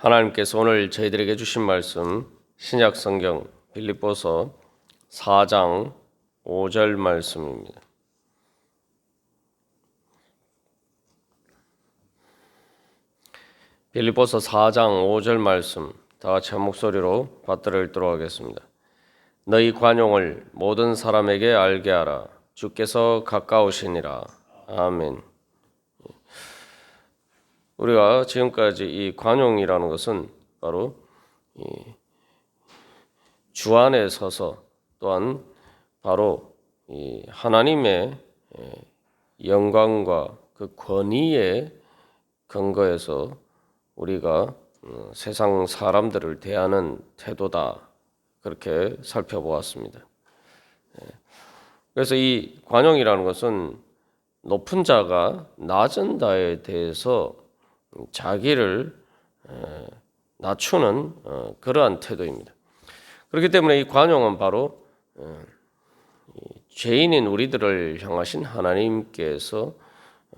하나님께서 오늘 저희들에게 주신 말씀 신약 성경 빌립보서 4장 5절 말씀입니다. 빌립보서 4장 5절 말씀 다 같이 한 목소리로 받들어 읽도록 하겠습니다. 너희 관용을 모든 사람에게 알게 하라. 주께서 가까우시니라. 아멘. 우리가 지금까지 이 관용이라는 것은 바로 주 안에 서서 또한 바로 이 하나님의 영광과 그 권위에 근거해서 우리가 세상 사람들을 대하는 태도다, 그렇게 살펴보았습니다. 그래서 이 관용이라는 것은 높은 자가 낮은 자에 대해서 자기를 낮추는 그러한 태도입니다. 그렇기 때문에 이 관용은 바로 죄인인 우리들을 향하신 하나님께서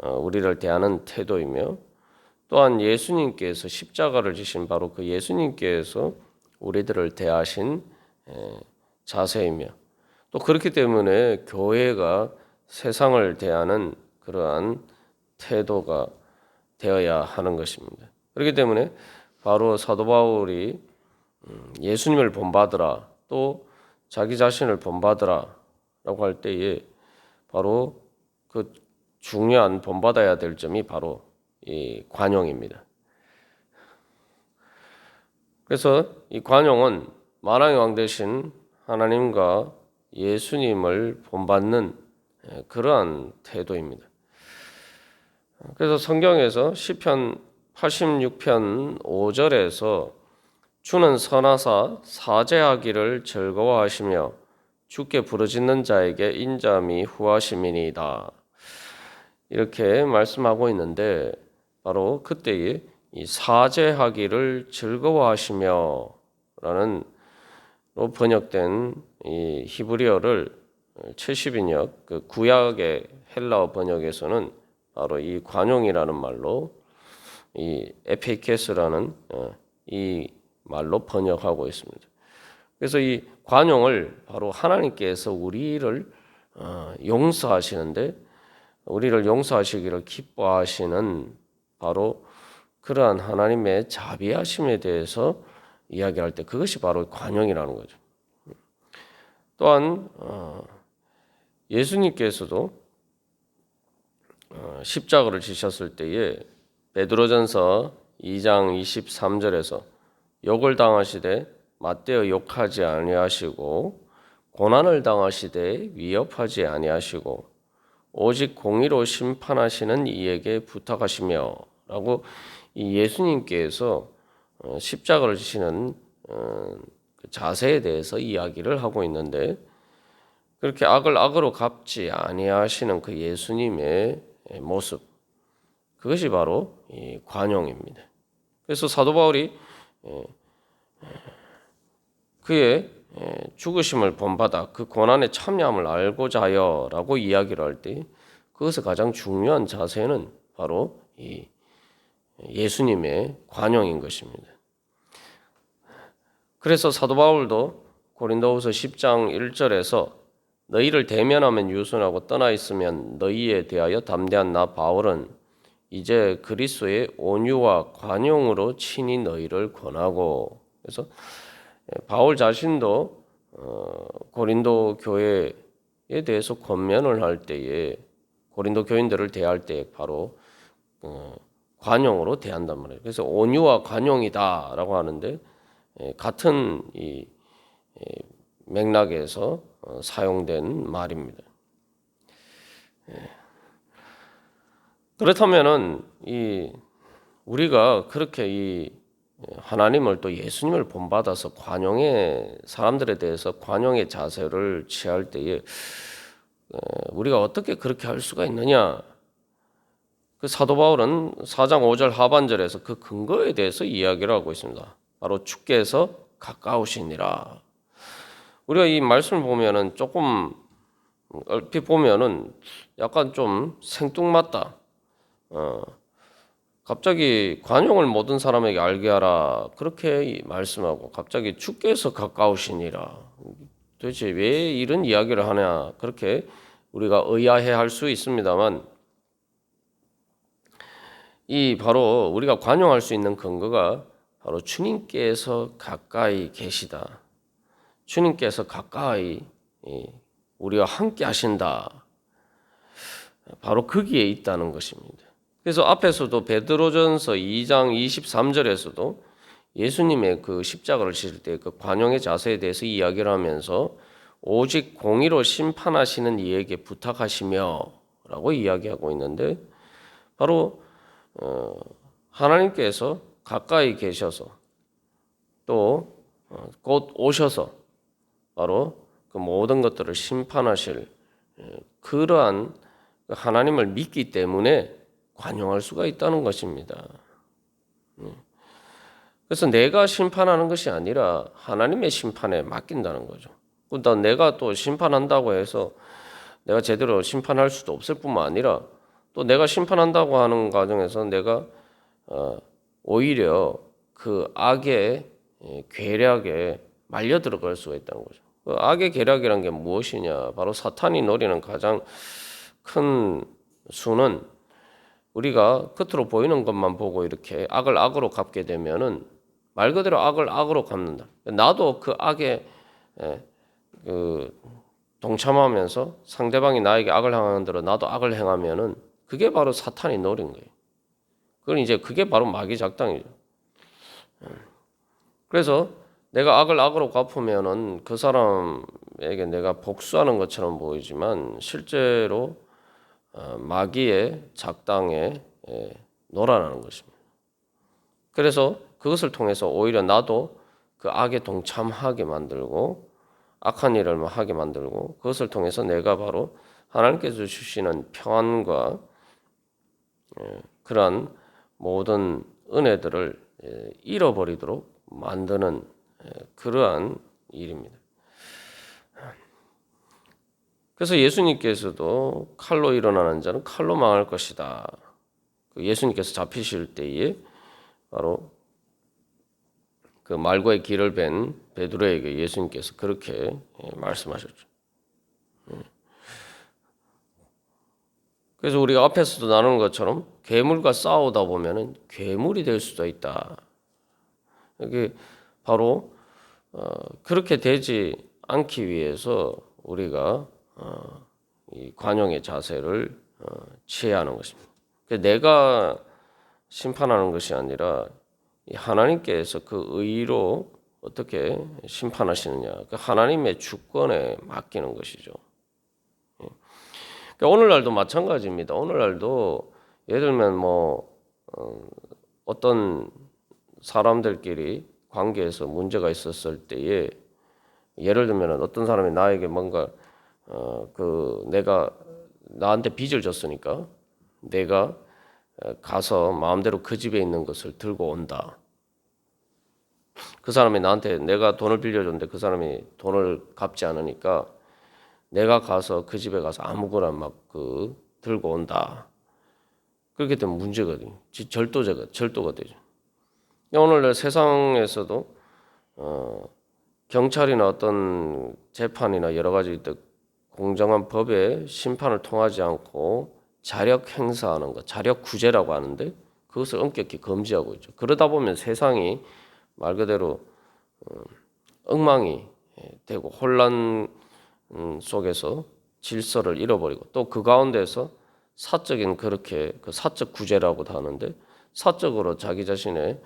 우리를 대하는 태도이며, 또한 예수님께서 십자가를 지신 바로 그 예수님께서 우리들을 대하신 자세이며, 또 그렇기 때문에 교회가 세상을 대하는 그러한 태도가 되어야 하는 것입니다. 그렇기 때문에 바로 사도 바울이 예수님을 본받으라, 또 자기 자신을 본받으라 라고 할 때에 바로 그 중요한 본받아야 될 점이 바로 이 관용입니다. 그래서 이 관용은 만왕의 왕 되신 하나님과 예수님을 본받는 그러한 태도입니다. 그래서 성경에서 시편 86편 5절에서 주는 선하사 사죄하기를 즐거워하시며 주께 부르짖는 자에게 인자함이 후하심이니이다, 이렇게 말씀하고 있는데, 바로 그때에 이 사죄하기를 즐거워하시며 라는 번역된 이 히브리어를 70인역 그 구약의 헬라어 번역에서는 바로 이 관용이라는 말로 이 에피케스라는 이 말로 번역하고 있습니다. 그래서 이 관용을 바로 하나님께서 우리를 용서하시는데, 우리를 용서하시기를 기뻐하시는 바로 그러한 하나님의 자비하심에 대해서 이야기할 때 그것이 바로 관용이라는 거죠. 또한 예수님께서도 십자가를 지셨을 때에 베드로전서 2장 23절에서 욕을 당하시되 맞대어 욕하지 아니하시고 고난을 당하시되 위협하지 아니하시고 오직 공의로 심판하시는 이에게 부탁하시며 라고 이 예수님께서 십자가를 지시는 자세에 대해서 이야기를 하고 있는데, 그렇게 악을 악으로 갚지 아니하시는 그 예수님의 모습, 그것이 바로 이 관용입니다. 그래서 사도 바울이 그의 죽으심을 본받아 그 고난의 참여함을 알고자 하여라고 이야기를 할 때 그것의 가장 중요한 자세는 바로 이 예수님의 관용인 것입니다. 그래서 사도 바울도 고린도후서 10장 1절에서 너희를 대면하면 유순하고 떠나 있으면 너희에 대하여 담대한 나 바울은 이제 그리스도의 온유와 관용으로 친히 너희를 권하고, 그래서 바울 자신도 고린도 교회에 대해서 권면을 할 때에 고린도 교인들을 대할 때 바로 관용으로 대한단 말이에요. 그래서 온유와 관용이다라고 하는데 같은 이 맥락에서 사용된 말입니다. 그렇다면은 이 우리가 그렇게 이 하나님을 또 예수님을 본받아서 관용의 사람들에 대해서 관용의 자세를 취할 때에 우리가 어떻게 그렇게 할 수가 있느냐? 그 사도 바울은 4장 5절 하반절에서 그 근거에 대해서 이야기를 하고 있습니다. 바로 주께서 가까우시니라. 우리가 이 말씀을 보면은 조금 얼핏 보면은 약간 좀 생뚱맞다. 갑자기 관용을 모든 사람에게 알게 하라 그렇게 말씀하고 갑자기 주께서 가까우시니라. 도대체 왜 이런 이야기를 하냐 그렇게 우리가 의아해할 수 있습니다만 이 바로 우리가 관용할 수 있는 근거가 바로 주님께서 가까이 계시다. 주님께서 가까이 우리와 함께 하신다. 바로 거기에 있다는 것입니다. 그래서 앞에서도 베드로전서 2장 23절에서도 예수님의 그 십자가를 지실 때 그 관용의 자세에 대해서 이야기를 하면서 오직 공의로 심판하시는 이에게 부탁하시며라고 이야기하고 있는데 바로 하나님께서 가까이 계셔서 또 곧 오셔서 바로 그 모든 것들을 심판하실 그러한 하나님을 믿기 때문에 관용할 수가 있다는 것입니다. 그래서 내가 심판하는 것이 아니라 하나님의 심판에 맡긴다는 거죠. 또 내가 또 심판한다고 해서 내가 제대로 심판할 수도 없을 뿐만 아니라 또 내가 심판한다고 하는 과정에서 내가 오히려 그 악의 괴략에 말려 들어갈 수가 있다는 거죠. 그 악의 괴략이란 게 무엇이냐? 바로 사탄이 노리는 가장 큰 수는 우리가 겉으로 보이는 것만 보고 이렇게 악을 악으로 갚게 되면은 말 그대로 악을 악으로 갚는다. 나도 그 악에 동참하면서 상대방이 나에게 악을 행하는 대로 나도 악을 행하면은 그게 바로 사탄이 노린 거예요. 그건 이제 그게 바로 마귀 작당이죠. 그래서 내가 악을 악으로 갚으면은 그 사람에게 내가 복수하는 것처럼 보이지만 실제로 마귀의 작당에 놀아나는 것입니다. 그래서 그것을 통해서 오히려 나도 그 악에 동참하게 만들고 악한 일을 하게 만들고 그것을 통해서 내가 바로 하나님께서 주시는 평안과 그러한 모든 은혜들을 잃어버리도록 만드는 그러한 일입니다. 그래서 예수님께서도 칼로 일어나는 자는 칼로 망할 것이다. 예수님께서 잡히실 때에 바로 그 말과의 길을 벤 베드로에게 예수님께서 그렇게 말씀하셨죠. 그래서 우리가 앞에서도 나누는 것처럼 괴물과 싸우다 보면은 괴물이 될 수도 있다. 이게 바로 그렇게 되지 않기 위해서 우리가 이 관용의 자세를 취해야 하는 것입니다. 내가 심판하는 것이 아니라 하나님께서 그 의로 어떻게 심판하시느냐, 그 하나님의 주권에 맡기는 것이죠. 오늘날도 마찬가지입니다. 오늘날도 예를 들면 어떤 사람들끼리 관계에서 문제가 있었을 때에 예를 들면 어떤 사람이 나에게 뭔가 내가 나한테 빚을 졌으니까 내가 가서 마음대로 그 집에 있는 것을 들고 온다. 그 사람이 나한테 내가 돈을 빌려줬는데 그 사람이 돈을 갚지 않으니까 내가 가서 그 집에 가서 아무거나 막 들고 온다. 그렇게 되면 문제거든요. 절도가 되죠. 오늘날 세상에서도 경찰이나 어떤 재판이나 여러 가지 공정한 법의 심판을 통하지 않고 자력 행사하는 것, 자력 구제라고 하는데 그것을 엄격히 금지하고 있죠. 그러다 보면 세상이 말 그대로 엉망이 되고 혼란 속에서 질서를 잃어버리고 또 그 가운데서 사적인 그렇게 그 사적 구제라고도 하는데 사적으로 자기 자신의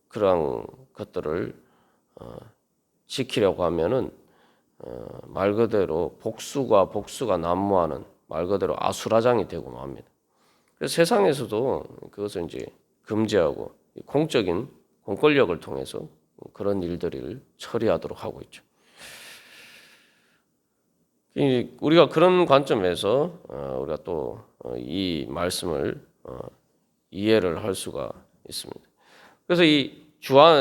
그러한 것들을 지키려고 하면은 말 그대로 복수가 난무하는 말 그대로 아수라장이 되고 맙니다. 그래서 세상에서도 그것을 이제 금지하고 공적인 공권력을 통해서 그런 일들을 처리하도록 하고 있죠. 우리가 그런 관점에서 우리가 또 이 말씀을 이해를 할 수가 있습니다. 그래서 이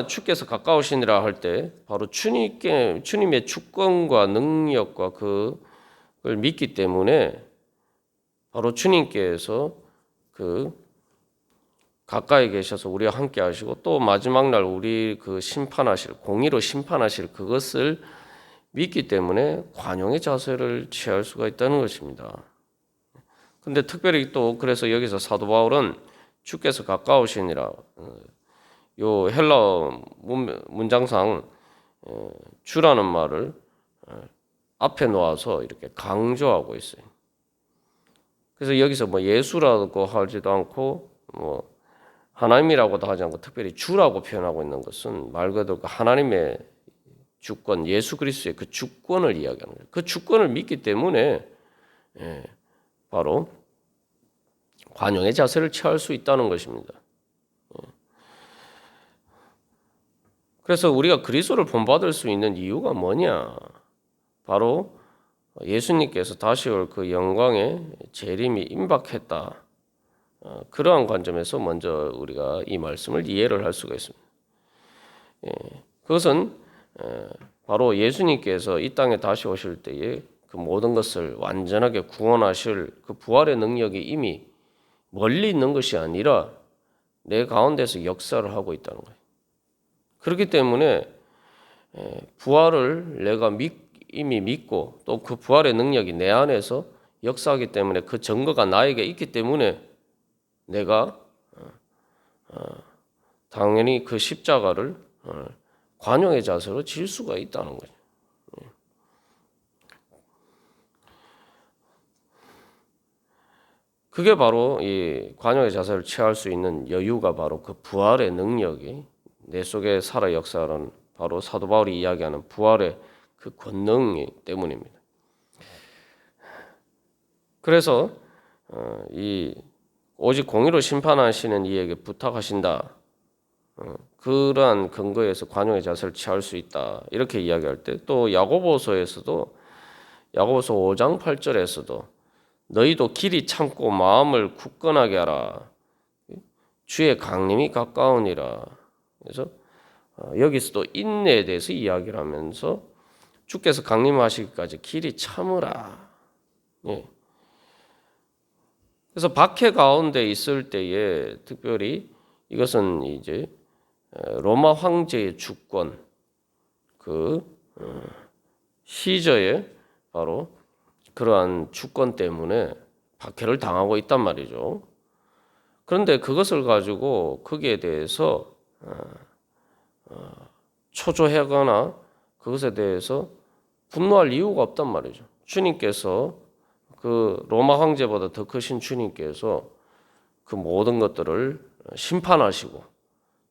주께서 가까우시니라 할 때 바로 주님의 주권과 능력과 그걸 믿기 때문에 바로 주님께서 가까이 계셔서 우리와 함께 하시고 또 마지막 날 우리 그 심판하실 공의로 심판하실 그것을 믿기 때문에 관용의 자세를 취할 수가 있다는 것입니다. 근데 특별히 또 그래서 여기서 사도 바울은 주께서 가까우시니라 요 헬라 문장상 주라는 말을 앞에 놓아서 이렇게 강조하고 있어요. 그래서 여기서 뭐 예수라고 하지도 않고 뭐 하나님이라고도 하지 않고 특별히 주라고 표현하고 있는 것은 말 그대로 하나님의 주권, 예수 그리스도의 그 주권을 이야기하는 거예요. 그 주권을 믿기 때문에 바로 관용의 자세를 취할 수 있다는 것입니다. 그래서 우리가 그리스도를 본받을 수 있는 이유가 뭐냐? 바로 예수님께서 다시 올 그 영광의 재림이 임박했다. 그러한 관점에서 먼저 우리가 이 말씀을 이해를 할 수가 있습니다. 그것은 바로 예수님께서 이 땅에 다시 오실 때에 그 모든 것을 완전하게 구원하실 그 부활의 능력이 이미 멀리 있는 것이 아니라 내 가운데서 역사를 하고 있다는 거예요. 그렇기 때문에 부활을 내가 이미 믿고 또 그 부활의 능력이 내 안에서 역사하기 때문에 그 증거가 나에게 있기 때문에 내가 당연히 그 십자가를 관용의 자세로 질 수가 있다는 거죠. 그게 바로 이 관용의 자세를 취할 수 있는 여유가 바로 그 부활의 능력이 내 속에 살아 역사하는 바로 사도 바울이 이야기하는 부활의 그 권능 때문입니다. 그래서 이 오직 공의로 심판하시는 이에게 부탁하신다. 그러한 근거에서 관용의 자세를 취할 수 있다. 이렇게 이야기할 때 또 야고보서에서도 야고보서 5장 8절에서도 너희도 길이 참고 마음을 굳건하게 하라. 주의 강림이 가까우니라. 그래서 여기서도 인내에 대해서 이야기를 하면서 주께서 강림하시기까지 길이 참으라. 예. 그래서 박해 가운데 있을 때에 특별히 이것은 이제 로마 황제의 주권 그 시저의 바로 그러한 주권 때문에 박해를 당하고 있단 말이죠. 그런데 그것을 가지고 거기에 대해서 초조하거나 그것에 대해서 분노할 이유가 없단 말이죠. 주님께서 그 로마 황제보다 더 크신 주님께서 그 모든 것들을 심판하시고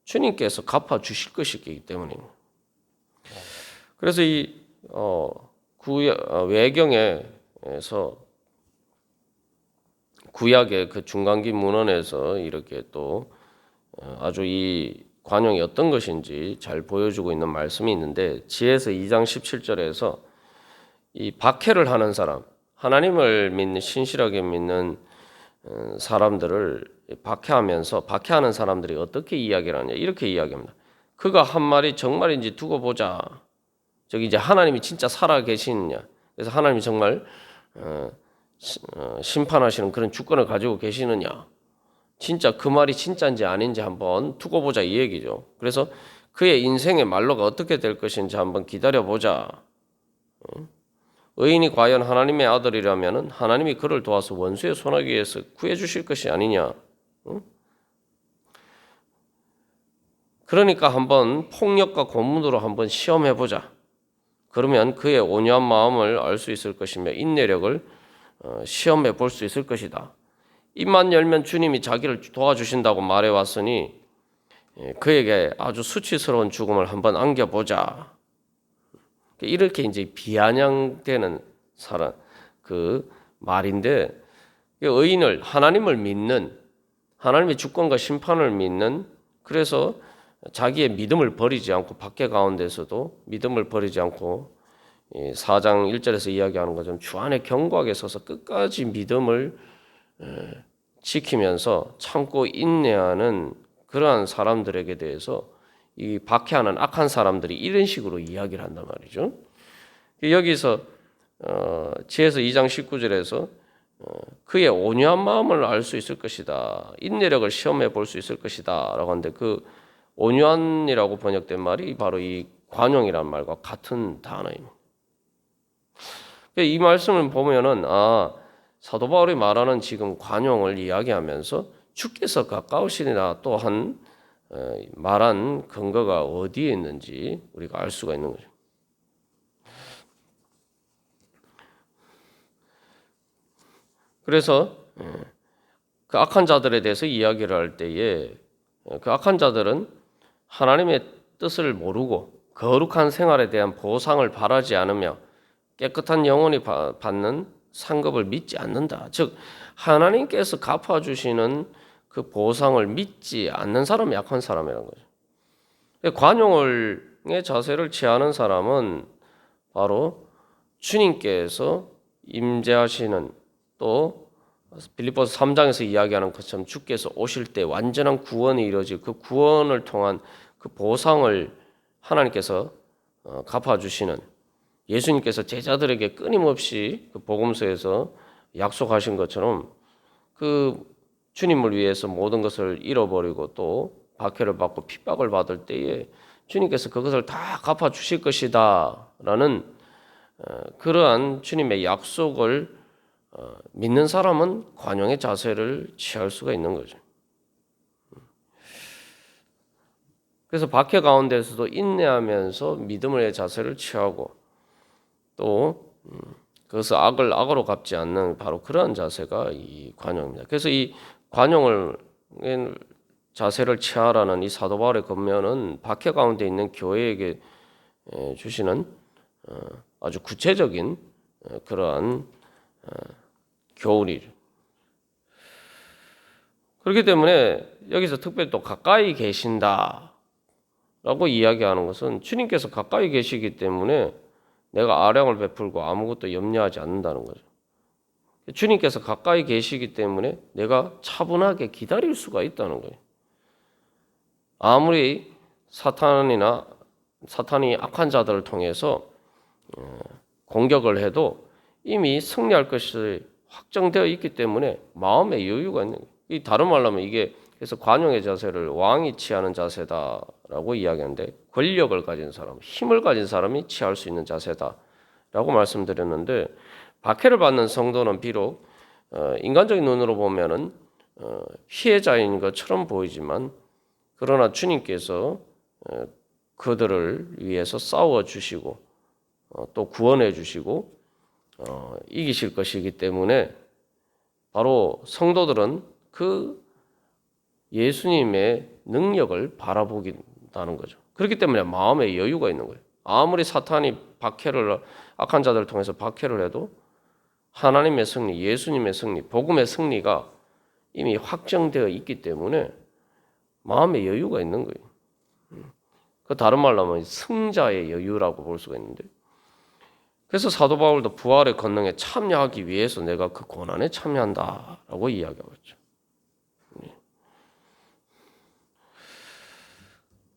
주님께서 갚아 주실 것이기 때문입니다. 그래서 이 외경에서 구약의 그 중간기 문헌에서 이렇게 또 아주 이 관용이 어떤 것인지 잘 보여주고 있는 말씀이 있는데 지혜서 2장 17절에서 이 박해를 하는 사람, 하나님을 믿는 신실하게 믿는 사람들을 박해하면서 박해하는 사람들이 어떻게 이야기를 하냐 이렇게 이야기합니다. 그가 한 말이 정말인지 두고 보자. 저기 이제 하나님이 진짜 살아 계시느냐. 그래서 하나님이 정말 심판하시는 그런 주권을 가지고 계시느냐. 진짜 그 말이 진짜인지 아닌지 한번 두고 보자 이 얘기죠. 그래서 그의 인생의 말로가 어떻게 될 것인지 한번 기다려 보자. 의인이 과연 하나님의 아들이라면 하나님이 그를 도와서 원수의 손아귀에서 구해 주실 것이 아니냐. 그러니까 한번 폭력과 고문으로 한번 시험해 보자. 그러면 그의 온유한 마음을 알 수 있을 것이며 인내력을 시험해 볼 수 있을 것이다. 입만 열면 주님이 자기를 도와주신다고 말해왔으니 그에게 아주 수치스러운 죽음을 한번 안겨보자. 이렇게 이제 비아냥되는 사람 그 말인데 의인을 하나님을 믿는 하나님의 주권과 심판을 믿는 그래서 자기의 믿음을 버리지 않고 박해 가운데서도 믿음을 버리지 않고 4장 1절에서 이야기하는 것처럼 주 안에 견고하게 서서 끝까지 믿음을 지키면서 참고 인내하는 그러한 사람들에게 대해서 이 박해하는 악한 사람들이 이런 식으로 이야기를 한단 말이죠. 여기서 지혜서 2장 19절에서 그의 온유한 마음을 알 수 있을 것이다. 인내력을 시험해 볼 수 있을 것이다. 라고 하는데 그 온유한이라고 번역된 말이 바로 이 관용이란 말과 같은 단어입니다. 이 말씀을 보면은 사도 바울이 말하는 지금 관용을 이야기하면서 주께서 가까우시니라 또한 말한 근거가 어디에 있는지 우리가 알 수가 있는 거죠. 그래서 그 악한 자들에 대해서 이야기를 할 때에 그 악한 자들은 하나님의 뜻을 모르고 거룩한 생활에 대한 보상을 바라지 않으며 깨끗한 영혼이 받는 상급을 믿지 않는다. 즉 하나님께서 갚아주시는 그 보상을 믿지 않는 사람이 악한 사람이라는 거죠. 관용의 자세를 취하는 사람은 바로 주님께서 임재하시는 또 빌립보서 3장에서 이야기하는 것처럼 주께서 오실 때 완전한 구원이 이루어질 그 구원을 통한 그 보상을 하나님께서 갚아주시는 예수님께서 제자들에게 끊임없이 그 복음서에서 약속하신 것처럼 그 주님을 위해서 모든 것을 잃어버리고 또 박해를 받고 핍박을 받을 때에 주님께서 그것을 다 갚아주실 것이다 라는 그러한 주님의 약속을 믿는 사람은 관용의 자세를 취할 수가 있는 거죠. 그래서 박해 가운데서도 인내하면서 믿음의 자세를 취하고 또 그것을 악을 악으로 갚지 않는 바로 그러한 자세가 이 관용입니다. 그래서 이 관용을 자세를 취하라는 이 사도 바울의 권면은 박해 가운데 있는 교회에게 주시는 아주 구체적인 그러한 교훈이죠. 그렇기 때문에 여기서 특별히 또 가까이 계신다라고 이야기하는 것은 주님께서 가까이 계시기 때문에 내가 아량을 베풀고 아무것도 염려하지 않는다는 거죠. 주님께서 가까이 계시기 때문에 내가 차분하게 기다릴 수가 있다는 거예요. 아무리 사탄이 악한 자들을 통해서 공격을 해도 이미 승리할 것이 확정되어 있기 때문에 마음의 여유가 있는 거예요. 이 다른 말로 하면 이게 그래서 관용의 자세를 왕이 취하는 자세다라고 이야기하는데 권력을 가진 사람, 힘을 가진 사람이 취할 수 있는 자세다라고 말씀드렸는데 박해를 받는 성도는 비록 인간적인 눈으로 보면은 피해자인 것처럼 보이지만 그러나 주님께서 그들을 위해서 싸워 주시고 또 구원해 주시고 이기실 것이기 때문에 바로 성도들은 그 예수님의 능력을 바라보긴다는 거죠. 그렇기 때문에 마음에 여유가 있는 거예요. 아무리 사탄이 악한 자들을 통해서 박해를 해도 하나님의 승리, 예수님의 승리, 복음의 승리가 이미 확정되어 있기 때문에 마음에 여유가 있는 거예요. 그 다른 말로 하면 승자의 여유라고 볼 수가 있는데 그래서 사도 바울도 부활의 권능에 참여하기 위해서 내가 그 고난에 참여한다라고 이야기하고 있죠.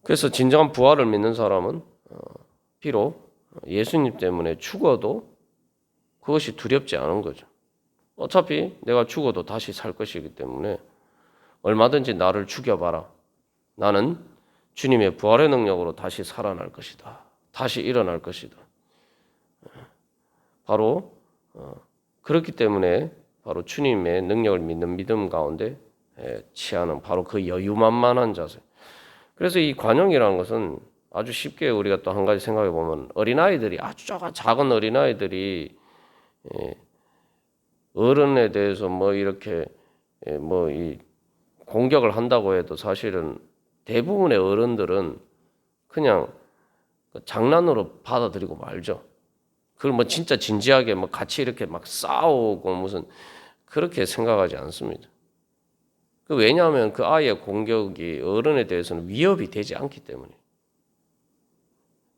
그래서 진정한 부활을 믿는 사람은 비록 예수님 때문에 죽어도 그것이 두렵지 않은 거죠. 어차피 내가 죽어도 다시 살 것이기 때문에 얼마든지 나를 죽여봐라. 나는 주님의 부활의 능력으로 다시 살아날 것이다. 다시 일어날 것이다. 바로 그렇기 때문에 바로 주님의 능력을 믿는 믿음 가운데 취하는 바로 그 여유만만한 자세. 그래서 이 관용이라는 것은 아주 쉽게 우리가 또 한 가지 생각해 보면 어린아이들이 아주 작은 어린아이들이 어른에 대해서 뭐 이렇게 뭐 이 공격을 한다고 해도 사실은 대부분의 어른들은 그냥 장난으로 받아들이고 말죠. 그걸 뭐 진짜 진지하게 뭐 같이 이렇게 막 싸우고 무슨 그렇게 생각하지 않습니다. 왜냐하면 그 아이의 공격이 어른에 대해서는 위협이 되지 않기 때문에.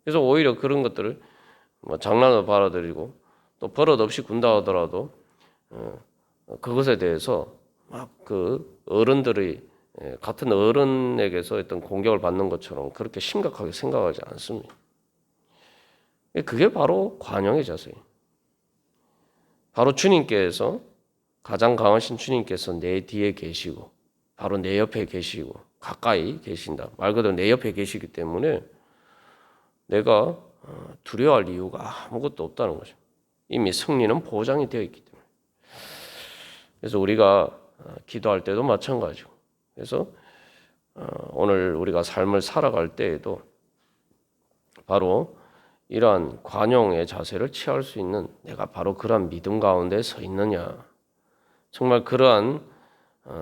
그래서 오히려 그런 것들을 뭐 장난으로 받아들이고 또 버릇 없이 군다 하더라도 그것에 대해서 막 그 어른들이 같은 어른에게서 어떤 공격을 받는 것처럼 그렇게 심각하게 생각하지 않습니다. 그게 바로 관용의 자세예요. 바로 주님께서 가장 강하신 주님께서 내 뒤에 계시고 바로 내 옆에 계시고 가까이 계신다. 말 그대로 내 옆에 계시기 때문에 내가 두려워할 이유가 아무것도 없다는 거죠. 이미 승리는 보장이 되어 있기 때문에. 그래서 우리가 기도할 때도 마찬가지고. 그래서 오늘 우리가 삶을 살아갈 때에도 바로 이러한 관용의 자세를 취할 수 있는 내가 바로 그러한 믿음 가운데 서 있느냐. 정말 그러한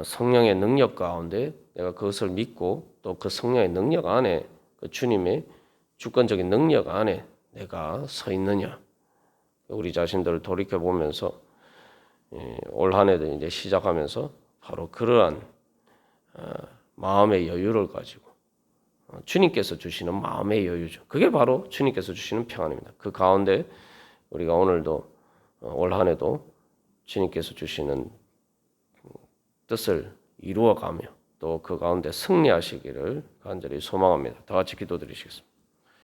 성령의 능력 가운데 내가 그것을 믿고 또 그 성령의 능력 안에 그 주님의 주권적인 능력 안에 내가 서 있느냐. 우리 자신들을 돌이켜 보면서 올 한 해도 이제 시작하면서 바로 그러한 마음의 여유를 가지고 주님께서 주시는 마음의 여유죠. 그게 바로 주님께서 주시는 평안입니다. 그 가운데 우리가 오늘도 올 한 해도 주님께서 주시는 뜻을 이루어가며 또 그 가운데 승리하시기를 간절히 소망합니다. 다 같이 기도드리시겠습니다.